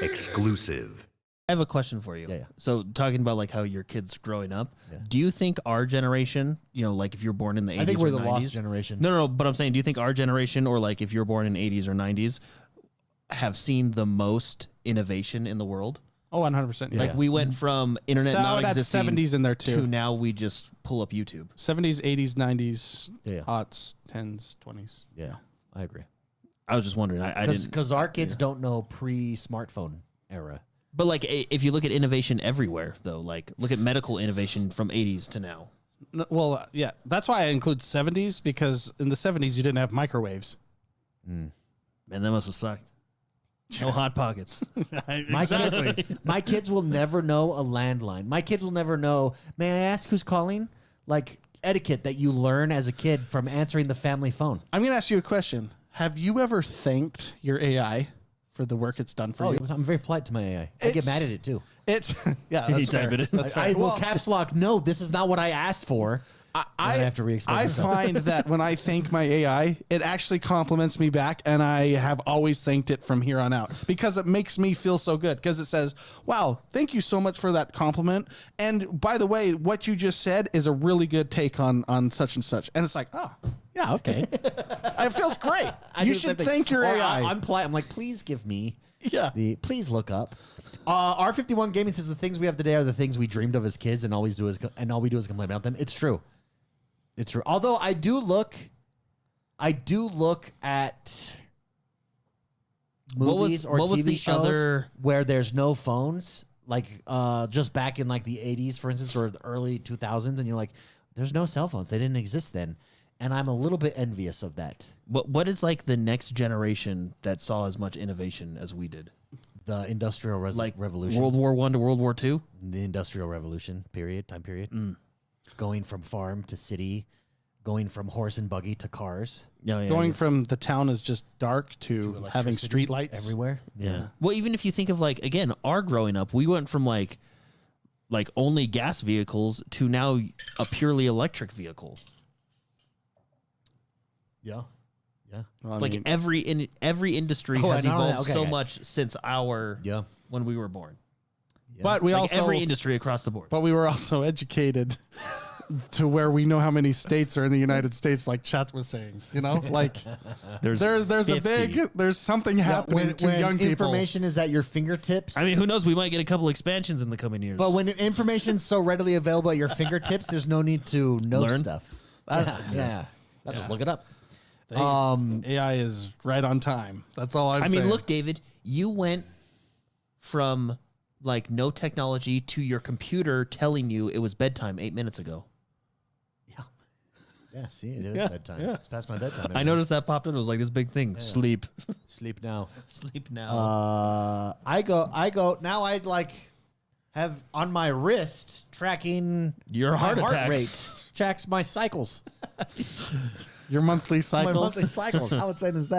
Exclusive. I have a question for you. Yeah. So talking about like how your kids growing up, Yeah. do you think our generation, like if you're born in the 80s I think we're or the 90s, lost generation. No, but I'm saying, do you think our generation, or like if you're born in 80s or 90s, have seen the most innovation in the world? Oh, 100%. Like we went from internet So that's non-existing 70s in there too. to now we just pull up YouTube. 70s, 80s, 90s, Yeah. aughts, 10s, 20s. Yeah, I agree. I was just wondering. I didn't. Because our kids don't know pre-smartphone era. But like, if you look at innovation everywhere, though, like look at medical innovation from 80s to now. Well, yeah, that's why I include 70s, because in the 70s you didn't have microwaves. Man, that must have sucked. No hot pockets. My kids will never know a landline. My kids will never know, may I ask who's calling? Like etiquette that you learn as a kid from answering the family phone. I'm going to ask you a question. Have you ever thanked your AI for the work it's done for you? I'm very polite to my AI. I get mad at it too. It's yeah, He that's fair. typed it. That's fair. I will Well, caps lock. No, this is not what I asked for. I have to re-explain I myself. find that when I thank my AI, it actually compliments me back, and I have always thanked it from here on out because it makes me feel so good. Because it says, "Wow, thank you so much for that compliment." And by the way, what you just said is a really good take on such and such. And it's like, oh, yeah, okay, it feels great. You should thank your AI. I'm polite. I'm like, please give me. Yeah. Please look up. R51 Gaming says the things we have today are the things we dreamed of as kids, and all we do is complain about them. It's true. It's true. Although I do look at movies or TV shows where there's no phones, like just back in like the 80s, for instance, or the early 2000s, and you're like, there's no cell phones. They didn't exist then. And I'm a little bit envious of that. What is like the next generation that saw as much innovation as we did? The Industrial Revolution. World War I to World War II? The Industrial Revolution time period. Going from farm to city, going from horse and buggy to cars. Going from the town is just dark to having street lights everywhere. Yeah. Well, even if you think of like, again, our growing up, we went from like only gas vehicles to now a purely electric vehicle. Yeah. Yeah. Well, I Like mean, every industry Oh, has I know that. evolved Okay, so okay. much since when we were born. but we Like also every industry across the board. But we were also educated to where we know how many states are in the United States, like Chat was saying. You know, like there's something happening to young people. Information is at your fingertips. I mean, who knows? We might get a couple expansions in the coming years. But when information's so readily available at your fingertips, there's no need to know Learn? stuff. Yeah. Just look it up. AI is right on time. That's all I'm saying. I mean, look, David, you went from like no technology to your computer telling you it was bedtime 8 minutes ago. Yeah, see, it is bedtime. It's past my bedtime. I noticed that popped up. It was like this big thing. Sleep. Sleep now. Sleep now. I go now. I like have on my wrist tracking Your my heart heart attacks. rate, tracks my cycles, your monthly my cycles. monthly cycles. How insane is that?